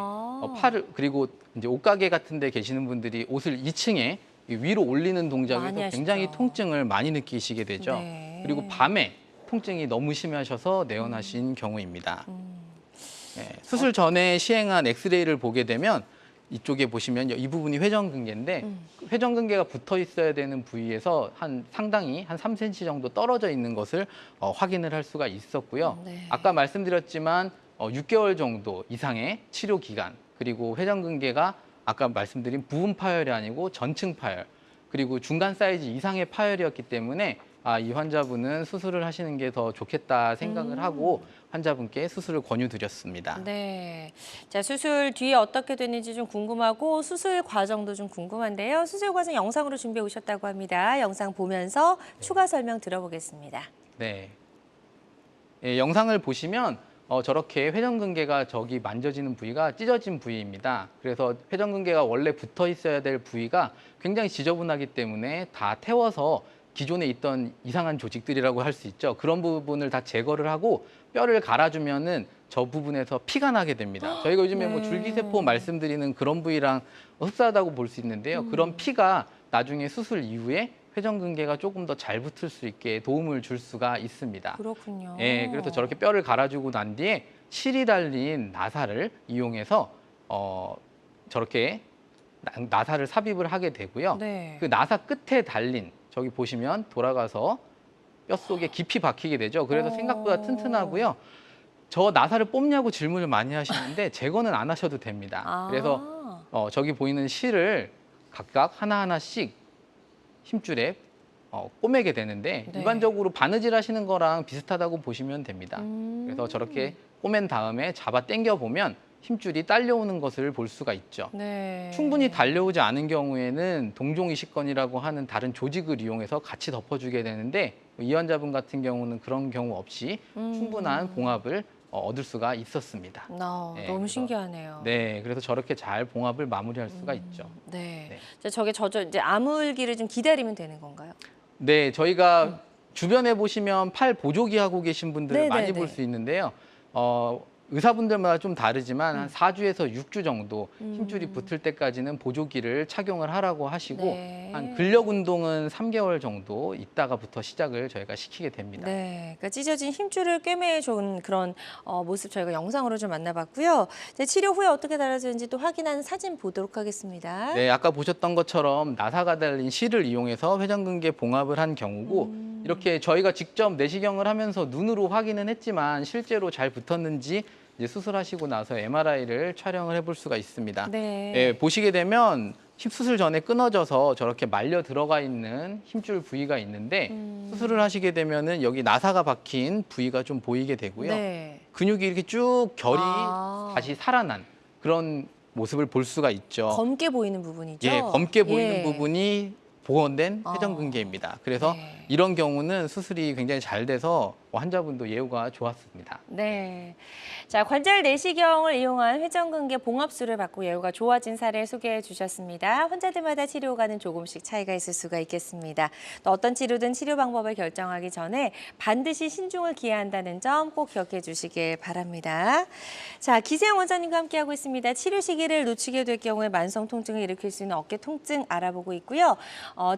팔을 그리고 이제 옷가게 같은 데 계시는 분들이 옷을 2층에 위로 올리는 많이 동작에서 하시죠. 굉장히 통증을 많이 느끼시게 되죠. 네. 그리고 밤에 통증이 너무 심하셔서 내원하신 경우입니다. 네, 수술 전에 시행한 엑스레이를 보게 되면 이쪽에 보시면 이 부분이 회전근개인데 회전근개가 붙어 있어야 되는 부위에서 상당히 한 3cm 정도 떨어져 있는 것을 확인을 할 수가 있었고요. 네. 아까 말씀드렸지만 6개월 정도 이상의 치료 기간 그리고 회전근개가 아까 말씀드린 부분 파열이 아니고 전층 파열 그리고 중간 사이즈 이상의 파열이었기 때문에 이 환자분은 수술을 하시는 게 더 좋겠다 생각을 하고 환자분께 수술을 권유드렸습니다. 네. 자, 수술 뒤에 어떻게 됐는지 좀 궁금하고 수술 과정도 좀 궁금한데요. 수술 과정 영상으로 준비해 오셨다고 합니다. 영상 보면서 추가 설명 들어보겠습니다. 네. 예, 영상을 보시면 저렇게 회전근개가 저기 만져지는 부위가 찢어진 부위입니다. 그래서 회전근개가 원래 붙어 있어야 될 부위가 굉장히 지저분하기 때문에 다 태워서 기존에 있던 이상한 조직들이라고 할 수 있죠. 그런 부분을 다 제거를 하고 뼈를 갈아주면은 저 부분에서 피가 나게 됩니다. 저희가 요즘에 뭐 네. 줄기세포 말씀드리는 그런 부위랑 흡사하다고 볼 수 있는데요. 그런 피가 나중에 수술 이후에 회전근개가 조금 더 잘 붙을 수 있게 도움을 줄 수가 있습니다. 그렇군요. 예, 그래서 저렇게 뼈를 갈아주고 난 뒤에 실이 달린 나사를 이용해서 저렇게 나사를 삽입을 하게 되고요. 네. 그 나사 끝에 달린 저기 보시면 돌아가서 뼈 속에 깊이 박히게 되죠. 그래서 생각보다 튼튼하고요. 저 나사를 뽑냐고 질문을 많이 하시는데 제거는 안 하셔도 됩니다. 그래서 저기 보이는 실을 각각 하나하나씩 힘줄에 꼬매게 되는데 네. 일반적으로 바느질 하시는 거랑 비슷하다고 보시면 됩니다. 그래서 저렇게 꼬맨 다음에 잡아 당겨 보면 힘줄이 딸려오는 것을 볼 수가 있죠. 네. 충분히 달려오지 않은 경우에는 동종이식건이라고 하는 다른 조직을 이용해서 같이 덮어주게 되는데 이 환자분 같은 경우는 그런 경우 없이 충분한 봉합을 얻을 수가 있었습니다. 네, 너무 그래서 신기하네요. 네, 그래서 저렇게 잘 봉합을 마무리할 수가 있죠. 네. 네. 자, 저게 이제 아물기를 좀 기다리면 되는 건가요? 네, 저희가 주변에 보시면 팔 보조기 하고 계신 분들을 네, 많이 네, 볼 네. 수 있는데요. 의사분들마다 좀 다르지만 한 4주에서 6주 정도 힘줄이 붙을 때까지는 보조기를 착용을 하라고 하시고 네. 한 근력 운동은 3개월 정도 있다가부터 시작을 저희가 시키게 됩니다. 네, 그러니까 찢어진 힘줄을 꿰매 좋은 그런 모습 저희가 영상으로 좀 만나봤고요. 이제 치료 후에 어떻게 달라지는지 또 확인하는 사진 보도록 하겠습니다. 네, 아까 보셨던 것처럼 나사가 달린 실을 이용해서 회전근개 봉합을 한 경우고 이렇게 저희가 직접 내시경을 하면서 눈으로 확인은 했지만 실제로 잘 붙었는지 이제 수술하시고 나서 MRI를 촬영을 해볼 수가 있습니다. 네. 예, 보시게 되면 수술 전에 끊어져서 저렇게 말려 들어가 있는 힘줄 부위가 있는데 수술을 하시게 되면은 여기 나사가 박힌 부위가 좀 보이게 되고요. 네. 근육이 이렇게 쭉 결이 아. 다시 살아난 그런 모습을 볼 수가 있죠. 검게 보이는 부분이죠? 예, 검게 보이는 예. 부분이 복원된 회전근개입니다. 그래서 네. 이런 경우는 수술이 굉장히 잘 돼서 환자분도 예후가 좋았습니다. 네. 자, 관절 내시경을 이용한 회전근개 봉합술을 받고 예후가 좋아진 사례 소개해 주셨습니다. 환자들마다 치료가는 조금씩 차이가 있을 수가 있겠습니다. 또 어떤 치료든 치료 방법을 결정하기 전에 반드시 신중을 기해야 한다는 점 꼭 기억해 주시길 바랍니다. 자, 기세영 원장님과 함께하고 있습니다. 치료 시기를 놓치게 될 경우에 만성 통증을 일으킬 수 있는 어깨 통증 알아보고 있고요.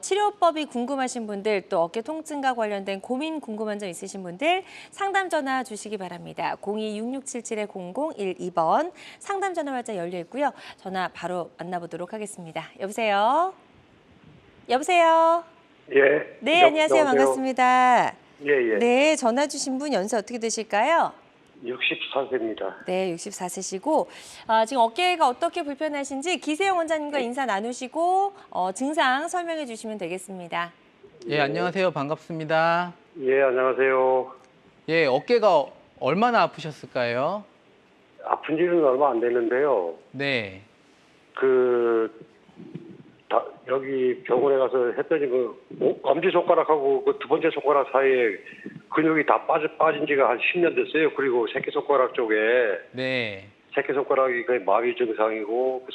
치료법이 궁금하신 분들 또 어깨 통증과 관련된 고민 궁금한 점 있으신 분들 상담 전화 주시기 바랍니다. 02-6677-0012번 상담 전화 활짝 열려 있고요. 전화 바로 만나보도록 하겠습니다. 여보세요? 여보세요? 예. 네, 안녕하세요. 반갑습니다. 예, 예. 네, 전화 주신 분 연세 어떻게 되실까요? 64세입니다. 네, 64세시고 지금 어깨가 어떻게 불편하신지 기세영 원장님과 인사 나누시고 증상 설명해 주시면 되겠습니다. 예, 안녕하세요. 반갑습니다. 예, 안녕하세요. 예, 어깨가 얼마나 아프셨을까요? 아픈 지는 얼마 안 됐는데요. 네. 여기 병원에 가서 했더니 엄지손가락하고 그 두 번째 손가락 사이에 근육이 다 빠진 지가 한 10년 됐어요. 그리고 새끼손가락 쪽에 네. 새끼손가락이 거의 마비 증상이고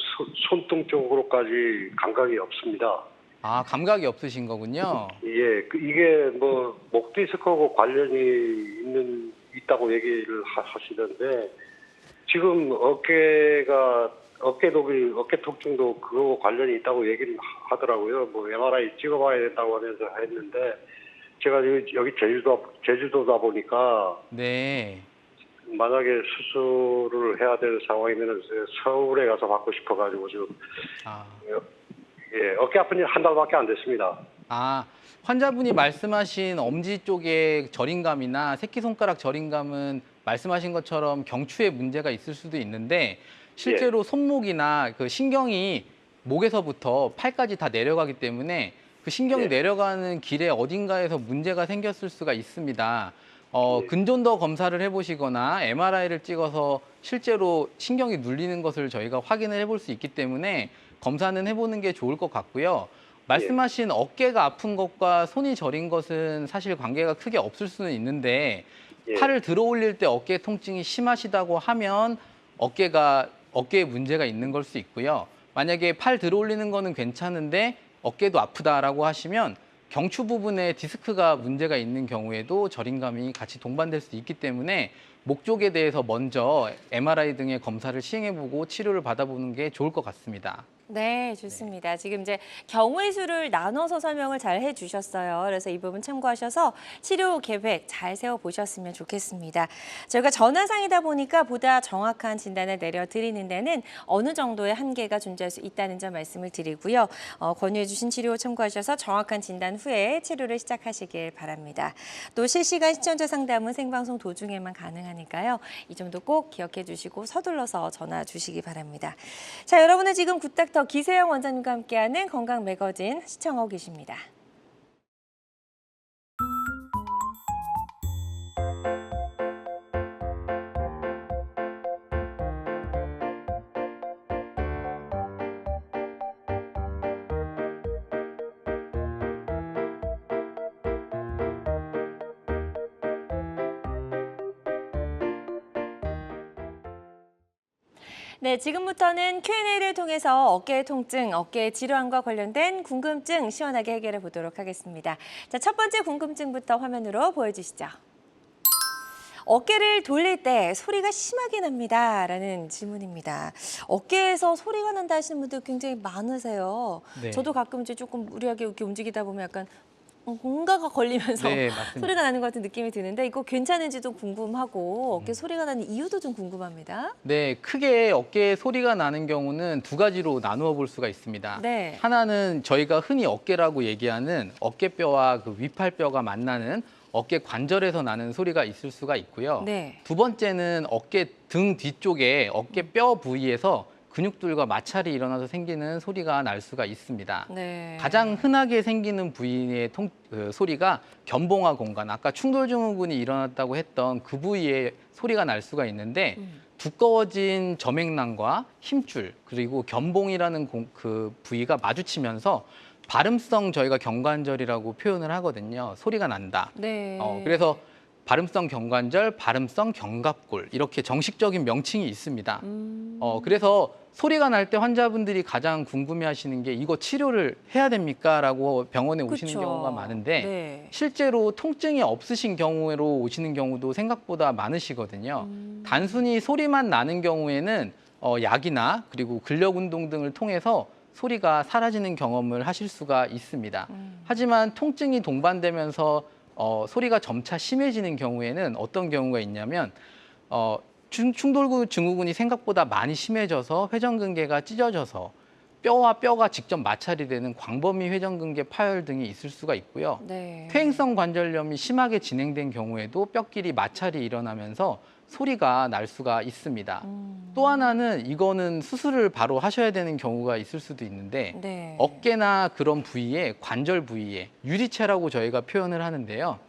손등 쪽으로까지 감각이 없습니다. 아, 감각이 없으신 거군요. 예, 이게 뭐 목 디스크하고 관련이 있다고 얘기를 하시던데 지금 어깨 통증도 그거 관련이 있다고 얘기를 하더라고요. 뭐 MRI 찍어봐야 된다고 하면서 했는데 제가 여기 제주도다 보니까 네. 만약에 수술을 해야 될 상황이면 서울에 가서 받고 싶어가지고 지금 아. 예, 어깨 아픈 지 한 달밖에 안 됐습니다. 아, 환자분이 말씀하신 엄지 쪽의 저림감이나 새끼손가락 저림감은 말씀하신 것처럼 경추에 문제가 있을 수도 있는데 실제로 손목이나 그 신경이 목에서부터 팔까지 다 내려가기 때문에 그 신경이 네. 내려가는 길에 어딘가에서 문제가 생겼을 수가 있습니다. 근존더 검사를 해보시거나 MRI를 찍어서 실제로 신경이 눌리는 것을 저희가 확인을 해볼 수 있기 때문에 검사는 해보는 게 좋을 것 같고요. 말씀하신 어깨가 아픈 것과 손이 저린 것은 사실 관계가 크게 없을 수는 있는데 예. 팔을 들어 올릴 때 어깨 통증이 심하시다고 하면 어깨에 문제가 있는 걸 수 있고요. 만약에 팔 들어 올리는 거는 괜찮은데 어깨도 아프다라고 하시면 경추 부분에 디스크가 문제가 있는 경우에도 저림감이 같이 동반될 수 있기 때문에 목 쪽에 대해서 먼저 MRI 등의 검사를 시행해보고 치료를 받아보는 게 좋을 것 같습니다. 네, 좋습니다. 지금 이제 경우의 수를 나눠서 설명을 잘 해주셨어요. 그래서 이 부분 참고하셔서 치료 계획 잘 세워보셨으면 좋겠습니다. 저희가 전화상이다 보니까 보다 정확한 진단을 내려드리는 데는 어느 정도의 한계가 존재할 수 있다는 점 말씀을 드리고요. 권유해주신 치료 참고하셔서 정확한 진단 후에 치료를 시작하시길 바랍니다. 또 실시간 시청자 상담은 생방송 도중에만 가능하니까요. 이 점도 꼭 기억해 주시고 서둘러서 전화 주시기 바랍니다. 자, 여러분은 지금 굿닥터 기세영 원장님과 함께하는 건강 매거진 시청하고 계십니다. 네, 지금부터는 Q&A를 통해서 어깨 통증, 어깨 질환과 관련된 궁금증 시원하게 해결해 보도록 하겠습니다. 자, 첫 번째 궁금증부터 화면으로 보여주시죠. 어깨를 돌릴 때 소리가 심하게 납니다. 라는 질문입니다. 어깨에서 소리가 난다 하시는 분들 굉장히 많으세요. 네. 저도 가끔 이제 조금 무리하게 이렇게 움직이다 보면 약간 뭔가가 걸리면서 네, 맞습니다. 소리가 나는 것 같은 느낌이 드는데 이거 괜찮은지도 궁금하고 어깨 소리가 나는 이유도 좀 궁금합니다. 네, 크게 어깨에 소리가 나는 경우는 두 가지로 나누어 볼 수가 있습니다. 네. 하나는 저희가 흔히 어깨라고 얘기하는 어깨뼈와 그 위팔뼈가 만나는 어깨 관절에서 나는 소리가 있을 수가 있고요. 네. 두 번째는 어깨 등 뒤쪽에 어깨뼈 부위에서 근육들과 마찰이 일어나서 생기는 소리가 날 수가 있습니다. 네. 가장 흔하게 생기는 부위의 소리가 견봉화 공간, 아까 충돌 증후군이 일어났다고 했던 그 부위에 소리가 날 수가 있는데 두꺼워진 저맥낭과 힘줄 그리고 견봉이라는 그 부위가 마주치면서 발음성 저희가 경관절이라고 표현을 하거든요. 소리가 난다. 네. 그래서 발음성 경관절, 발음성 견갑골 이렇게 정식적인 명칭이 있습니다. 그래서 소리가 날 때 환자분들이 가장 궁금해하시는 게 이거 치료를 해야 됩니까? 라고 병원에 오시는 그쵸. 경우가 많은데 네. 실제로 통증이 없으신 경우로 오시는 경우도 생각보다 많으시거든요. 단순히 소리만 나는 경우에는 약이나 그리고 근력 운동 등을 통해서 소리가 사라지는 경험을 하실 수가 있습니다. 하지만 통증이 동반되면서 소리가 점차 심해지는 경우에는 어떤 경우가 있냐면 충돌 증후군이 생각보다 많이 심해져서 회전근개가 찢어져서 뼈와 뼈가 직접 마찰이 되는 광범위 회전근개 파열 등이 있을 수가 있고요. 네. 퇴행성 관절염이 심하게 진행된 경우에도 뼈끼리 마찰이 일어나면서 소리가 날 수가 있습니다. 또 하나는 이거는 수술을 바로 하셔야 되는 경우가 있을 수도 있는데 네. 어깨나 그런 부위에 관절 부위에 유리체라고 저희가 표현을 하는데요.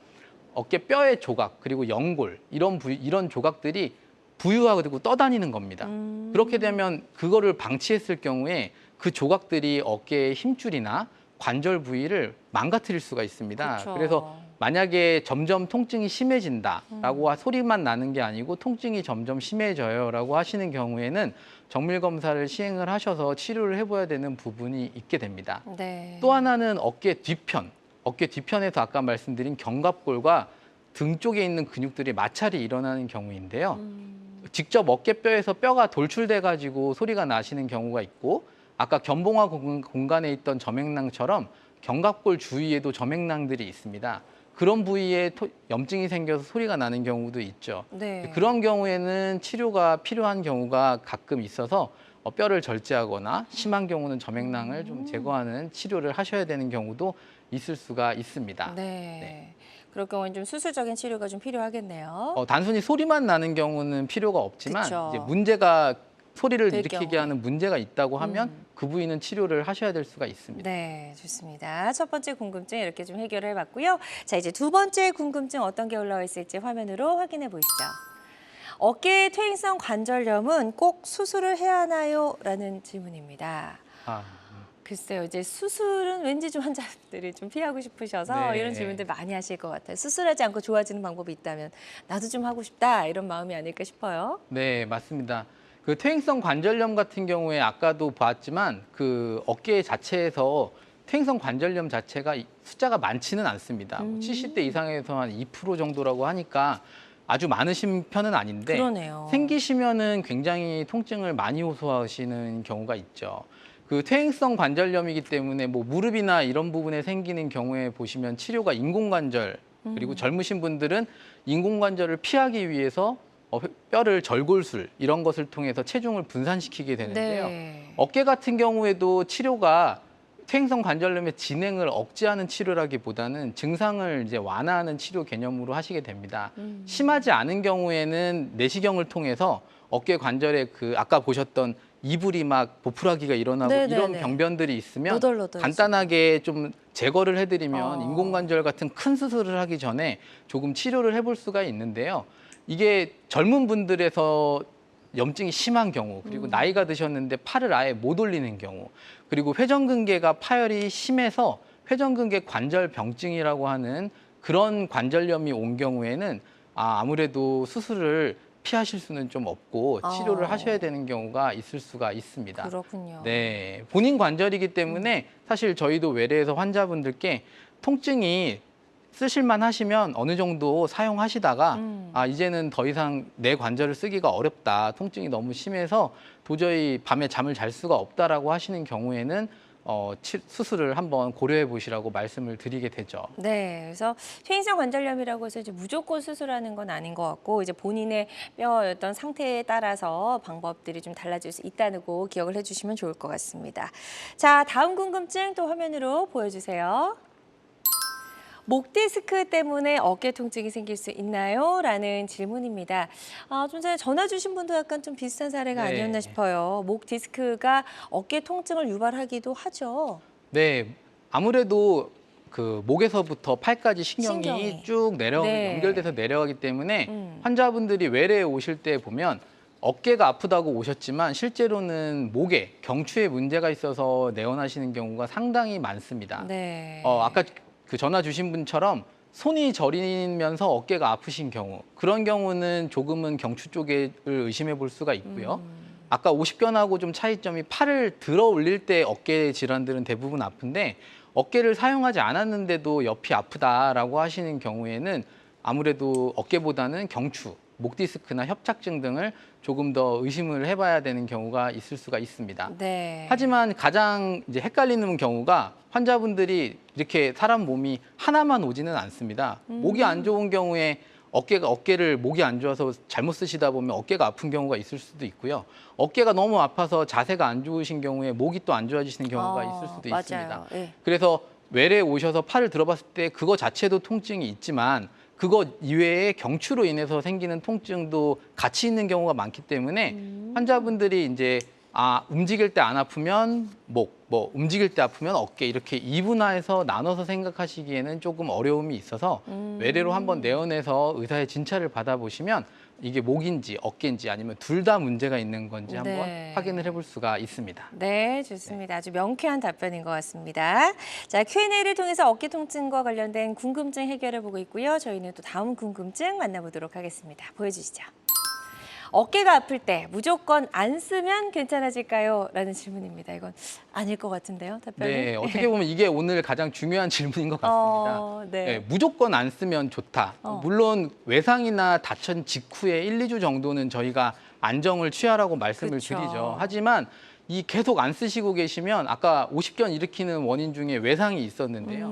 어깨 뼈의 조각 그리고 연골 이런 조각들이 부유하고 떠다니는 겁니다. 그렇게 되면 그거를 방치했을 경우에 그 조각들이 어깨의 힘줄이나 관절 부위를 망가뜨릴 수가 있습니다. 그쵸. 그래서 만약에 점점 통증이 심해진다라고 소리만 나는 게 아니고 통증이 점점 심해져요라고 하시는 경우에는 정밀 검사를 시행을 하셔서 치료를 해봐야 되는 부분이 있게 됩니다. 네. 또 하나는 어깨 뒤편에서 아까 말씀드린 견갑골과 등 쪽에 있는 근육들이 마찰이 일어나는 경우인데요. 직접 어깨뼈에서 뼈가 돌출돼 가지고 소리가 나시는 경우가 있고 아까 견봉화 공간에 있던 저맥낭처럼 견갑골 주위에도 저맥낭들이 있습니다. 그런 부위에 염증이 생겨서 소리가 나는 경우도 있죠. 네. 그런 경우에는 치료가 필요한 경우가 가끔 있어서 뼈를 절제하거나 심한 경우는 저맥낭을 좀 제거하는 치료를 하셔야 되는 경우도 있을 수가 있습니다. 네. 그럴 경우는 좀 수술적인 치료가 좀 필요하겠네요. 단순히 소리만 나는 경우는 필요가 없지만 그쵸. 이제 문제가 소리를 될 일으키게 경우에. 하는 문제가 있다고 하면 그 부위는 치료를 하셔야 될 수가 있습니다. 네, 좋습니다. 첫 번째 궁금증 이렇게 좀 해결을 해봤고요. 자, 이제 두 번째 궁금증 어떤 게 올라와 있을지 화면으로 확인해 보시죠. 어깨 퇴행성 관절염은 꼭 수술을 해야 하나요? 라는 질문입니다. 아, 글쎄요, 이제 수술은 왠지 좀 환자들이 좀 피하고 싶으셔서 네. 이런 질문들 많이 하실 것 같아요. 수술하지 않고 좋아지는 방법이 있다면 나도 좀 하고 싶다 이런 마음이 아닐까 싶어요. 네, 맞습니다. 그 퇴행성 관절염 같은 경우에 아까도 봤지만 그 어깨 자체에서 퇴행성 관절염 자체가 숫자가 많지는 않습니다. 70대 이상에서 한 2% 정도라고 하니까 아주 많으신 편은 아닌데 그러네요. 생기시면은 굉장히 통증을 많이 호소하시는 경우가 있죠. 그 퇴행성 관절염이기 때문에 뭐 무릎이나 이런 부분에 생기는 경우에 보시면 치료가 인공관절 그리고 젊으신 분들은 인공관절을 피하기 위해서 뼈를 절골술 이런 것을 통해서 체중을 분산시키게 되는데요. 네. 어깨 같은 경우에도 치료가 퇴행성 관절염의 진행을 억제하는 치료라기보다는 증상을 이제 완화하는 치료 개념으로 하시게 됩니다. 심하지 않은 경우에는 내시경을 통해서 어깨 관절에 그 아까 보셨던 이불이 막 보풀하기가 일어나고 네네네. 이런 병변들이 있으면 너덜너덜 간단하게 좀 제거를 해드리면 어. 인공관절 같은 큰 수술을 하기 전에 조금 치료를 해볼 수가 있는데요. 이게 젊은 분들에서 염증이 심한 경우, 그리고 나이가 드셨는데 팔을 아예 못 올리는 경우, 그리고 회전근개가 파열이 심해서 회전근개 관절병증이라고 하는 그런 관절염이 온 경우에는 아무래도 수술을 피하실 수는 좀 없고 치료를 하셔야 되는 경우가 있을 수가 있습니다. 그렇군요. 네, 본인 관절이기 때문에 사실 저희도 외래에서 환자분들께 통증이 쓰실만 하시면 어느 정도 사용하시다가 이제는 더 이상 내 관절을 쓰기가 어렵다, 통증이 너무 심해서 도저히 밤에 잠을 잘 수가 없다라고 하시는 경우에는 수술을 한번 고려해 보시라고 말씀을 드리게 되죠. 네, 그래서 퇴행성 관절염이라고 해서 이제 무조건 수술하는 건 아닌 것 같고 이제 본인의 뼈 어떤 상태에 따라서 방법들이 좀 달라질 수 있다는 거 기억을 해주시면 좋을 것 같습니다. 자, 다음 궁금증 또 화면으로 보여주세요. 목 디스크 때문에 어깨 통증이 생길 수 있나요? 라는 질문입니다. 좀 전에 전화 주신 분도 약간 좀 비슷한 사례가 네. 아니었나 싶어요. 목 디스크가 어깨 통증을 유발하기도 하죠. 네, 아무래도 그 목에서부터 팔까지 신경이. 신경이 쭉 네. 연결돼서 내려가기 때문에 환자분들이 외래에 오실 때 보면 어깨가 아프다고 오셨지만 실제로는 목에 경추에 문제가 있어서 내원하시는 경우가 상당히 많습니다. 네. 아까 그 전화 주신 분처럼 손이 저리면서 어깨가 아프신 경우, 그런 경우는 조금은 경추 쪽을 의심해 볼 수가 있고요. 아까 50견하고 좀 차이점이 팔을 들어 올릴 때 어깨 질환들은 대부분 아픈데 어깨를 사용하지 않았는데도 옆이 아프다라고 하시는 경우에는 아무래도 어깨보다는 경추, 목 디스크나 협착증 등을 조금 더 의심을 해봐야 되는 경우가 있을 수가 있습니다. 네. 하지만 가장 이제 헷갈리는 경우가 환자분들이 이렇게 사람 몸이 하나만 오지는 않습니다. 목이 안 좋은 경우에 어깨를 목이 안 좋아서 잘못 쓰시다 보면 어깨가 아픈 경우가 있을 수도 있고요. 어깨가 너무 아파서 자세가 안 좋으신 경우에 목이 또 안 좋아지시는 경우가 있을 수도 맞아요. 있습니다. 예. 그래서 외래에 오셔서 팔을 들어봤을 때 그거 자체도 통증이 있지만 그거 이외에 경추로 인해서 생기는 통증도 같이 있는 경우가 많기 때문에 환자분들이 이제 움직일 때 안 아프면 목, 움직일 때 아프면 어깨 이렇게 이분화해서 나눠서 생각하시기에는 조금 어려움이 있어서 외래로 한번 내원해서 의사의 진찰을 받아보시면 이게 목인지 어깨인지 아니면 둘 다 문제가 있는 건지 한번 네. 확인을 해볼 수가 있습니다. 네, 좋습니다. 아주 명쾌한 답변인 것 같습니다. 자, Q&A를 통해서 어깨 통증과 관련된 궁금증 해결해 보고 있고요. 저희는 또 다음 궁금증 만나보도록 하겠습니다. 보여주시죠. 어깨가 아플 때 무조건 안 쓰면 괜찮아질까요? 라는 질문입니다. 이건 아닐 것 같은데요, 답변이? 네, 어떻게 보면 이게 오늘 가장 중요한 질문인 것 같습니다. 네. 무조건 안 쓰면 좋다. 물론 외상이나 다친 직후에 1, 2주 정도는 저희가 안정을 취하라고 말씀을 그쵸. 드리죠. 하지만 이 계속 안 쓰시고 계시면 아까 50견 일으키는 원인 중에 외상이 있었는데요.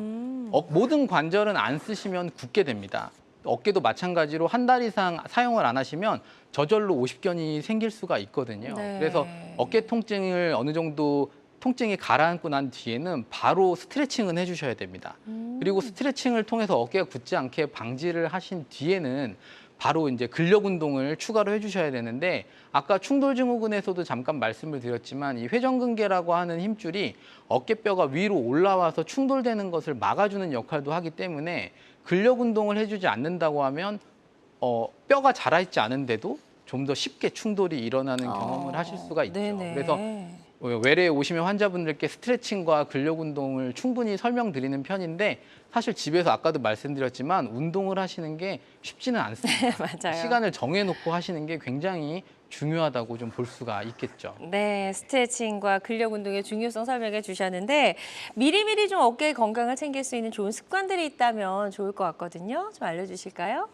모든 관절은 안 쓰시면 굳게 됩니다. 어깨도 마찬가지로 한 달 이상 사용을 안 하시면 저절로 50견이 생길 수가 있거든요. 네. 그래서 어깨 통증을 어느 정도 통증이 가라앉고 난 뒤에는 바로 스트레칭은 해주셔야 됩니다. 그리고 스트레칭을 통해서 어깨가 굳지 않게 방지를 하신 뒤에는 바로 이제 근력 운동을 추가로 해주셔야 되는데 아까 충돌증후군에서도 잠깐 말씀을 드렸지만 이 회전근개라고 하는 힘줄이 어깨뼈가 위로 올라와서 충돌되는 것을 막아주는 역할도 하기 때문에 근력 운동을 해주지 않는다고 하면 뼈가 자라있지 않은데도 좀 더 쉽게 충돌이 일어나는 경험을 하실 수가 있죠. 네네. 그래서 외래에 오시면 환자분들께 스트레칭과 근력 운동을 충분히 설명드리는 편인데 사실 집에서 아까도 말씀드렸지만 운동을 하시는 게 쉽지는 않습니다. 맞아요. 시간을 정해놓고 하시는 게 굉장히 중요하다고 좀 볼 수가 있겠죠. 네, 스트레칭과 근력 운동의 중요성 설명해 주셨는데 미리미리 좀 어깨 건강을 챙길 수 있는 좋은 습관들이 있다면 좋을 것 같거든요. 좀 알려주실까요?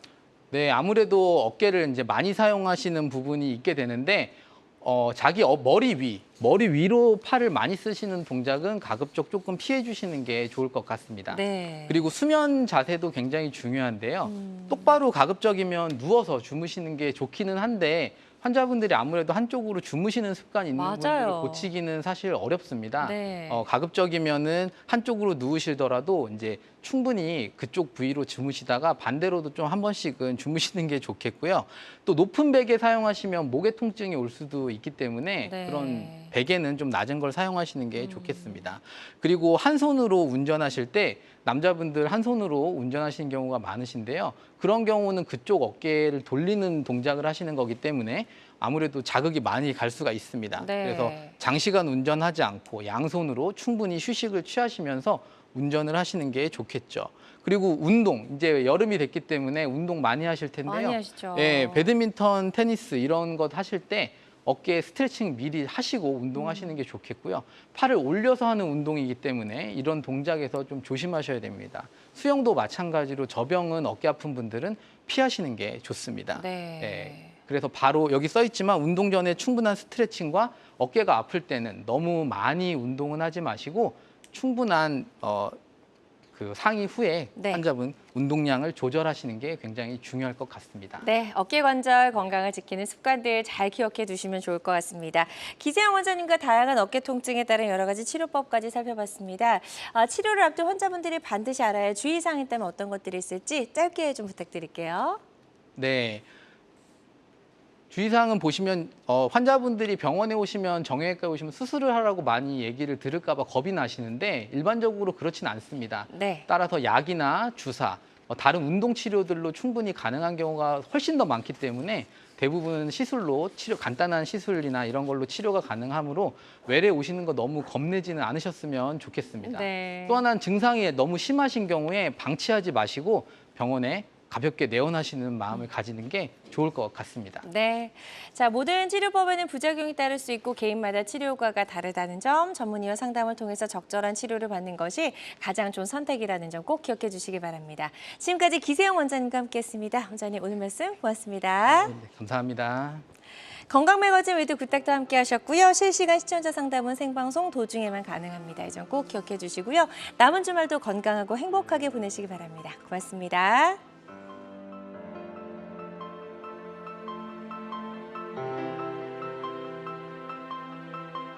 네, 아무래도 어깨를 이제 많이 사용하시는 부분이 있게 되는데 자기 머리 위로 팔을 많이 쓰시는 동작은 가급적 조금 피해 주시는 게 좋을 것 같습니다. 네. 그리고 수면 자세도 굉장히 중요한데요. 똑바로 가급적이면 누워서 주무시는 게 좋기는 한데 환자분들이 아무래도 한쪽으로 주무시는 습관이 있는 분들을 맞아요. 고치기는 사실 어렵습니다. 네. 가급적이면은 한쪽으로 누우시더라도 이제 충분히 그쪽 부위로 주무시다가 반대로도 좀 한 번씩은 주무시는 게 좋겠고요. 또 높은 베개 사용하시면 목에 통증이 올 수도 있기 때문에 네. 그런 베개는 좀 낮은 걸 사용하시는 게 좋겠습니다. 그리고 한 손으로 운전하실 때 남자분들 한 손으로 운전하시는 경우가 많으신데요. 그런 경우는 그쪽 어깨를 돌리는 동작을 하시는 거기 때문에 아무래도 자극이 많이 갈 수가 있습니다. 네. 그래서 장시간 운전하지 않고 양손으로 충분히 휴식을 취하시면서 운전을 하시는 게 좋겠죠. 그리고 운동, 이제 여름이 됐기 때문에 운동 많이 하실 텐데요. 많이 하시죠. 예, 배드민턴, 테니스 이런 것 하실 때 어깨 스트레칭 미리 하시고 운동하시는 게 좋겠고요. 팔을 올려서 하는 운동이기 때문에 이런 동작에서 좀 조심하셔야 됩니다. 수영도 마찬가지로 저병은 어깨 아픈 분들은 피하시는 게 좋습니다. 네. 예, 그래서 바로 여기 써 있지만 운동 전에 충분한 스트레칭과 어깨가 아플 때는 너무 많이 운동은 하지 마시고 충분한 그 상의 후에 네. 환자분 운동량을 조절하시는 게 굉장히 중요할 것 같습니다. 네, 어깨 관절 건강을 지키는 습관들 잘 기억해 두시면 좋을 것 같습니다. 기재영 원장님과 다양한 어깨 통증에 따른 여러 가지 치료법까지 살펴봤습니다. 치료를 앞둔 환자분들이 반드시 알아야 할 주의사항이 있다면 어떤 것들이 있을지 짧게 좀 부탁드릴게요. 네. 주의사항은 보시면 환자분들이 병원에 오시면 정형외과에 오시면 수술을 하라고 많이 얘기를 들을까 봐 겁이 나시는데 일반적으로 그렇지는 않습니다. 네. 따라서 약이나 주사, 다른 운동 치료들로 충분히 가능한 경우가 훨씬 더 많기 때문에 대부분 시술로 간단한 시술이나 이런 걸로 치료가 가능하므로 외래 오시는 거 너무 겁내지는 않으셨으면 좋겠습니다. 네. 또 하나는 증상이 너무 심하신 경우에 방치하지 마시고 병원에 가볍게 내원하시는 마음을 가지는 게 좋을 것 같습니다. 네. 자, 모든 치료법에는 부작용이 따를 수 있고 개인마다 치료 효과가 다르다는 점, 전문의와 상담을 통해서 적절한 치료를 받는 것이 가장 좋은 선택이라는 점 꼭 기억해 주시기 바랍니다. 지금까지 기세영 원장님과 함께했습니다. 원장님 오늘 말씀 고맙습니다. 네, 감사합니다. 건강매거진 위드 굿닥도 함께 하셨고요. 실시간 시청자 상담은 생방송 도중에만 가능합니다. 이 점 꼭 기억해 주시고요. 남은 주말도 건강하고 행복하게 보내시기 바랍니다. 고맙습니다.